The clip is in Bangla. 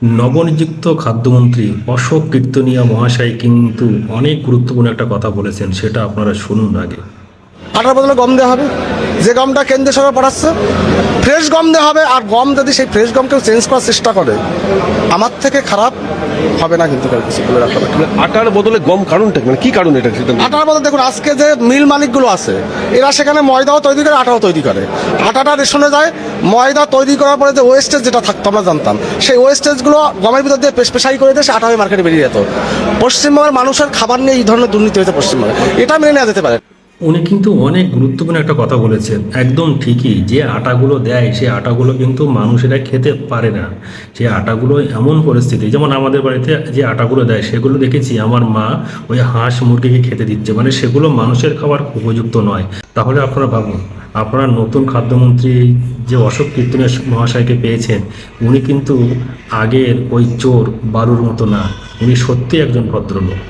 নবনিযুক্ত খাদ্যমন্ত্রী অশোক কীর্তনিয়া মহাশয় কিন্তু অনেক গুরুত্বপূর্ণ একটা কথা বলেছেন, সেটা আপনারা শুনুন আগে। আটার বদলে গম দেওয়া হবে, যে গমটা কেন্দ্রীয় সরকার পাঠাচ্ছে ফ্রেশ গম দেওয়া হবে। আর গম যদি সেই ফ্রেশ গমকেও চেঞ্জ করার চেষ্টা করে, আমার থেকে খারাপ হবে না কিন্তু কিছু বলে রাখা হবে। আটার বদলে গম কারণটা কি? মানে কি কারণ এটা? আটার বদলে দেখুন, আজকে যে মিল মালিকগুলো আছে এরা সেখানে ময়দাও তৈরি করে, আটাও তৈরি করে। আটাটা রেশনে যায়, ময়দা তৈরি করার পরে যে ওয়েস্টেজ যেটা থাকতো আমরা জানতাম, সেই ওয়েস্টেজগুলো গমের ভিতর দিয়ে পেশাই করে দিয়ে সে আটা হয়ে মার্কেটে বেরিয়ে যেত। পশ্চিমবঙ্গের মানুষের খাবার নিয়ে এই ধরনের দুর্নীতি হয়েছে পশ্চিমবঙ্গে, এটা মেনে নেওয়া যেতে পারে। উনি কিন্তু অনেক গুরুত্বপূর্ণ একটা কথা বলেছেন, একদম ঠিকই। যে আটাগুলো দেয় সে আটাগুলো কিন্তু মানুষেরা খেতে পারে না। যে আটাগুলো এমন পরিস্থিতি, যেমন আমাদের বাড়িতে যে আটাগুলো দেয় সেগুলো দেখেছি আমার মা ওই হাঁস মুরগিকে খেতে দিচ্ছে, মানে সেগুলো মানুষের খাবার উপযুক্ত নয়। তাহলে আপনারা ভাবুন, আপনারা নতুন খাদ্যমন্ত্রী যে অশোক কীর্তনিয়া মহাশয়কে পেয়েছেন, উনি কিন্তু আগের ওই চোর বালুর মতো না, উনি সত্যি একজন ভদ্রলোক।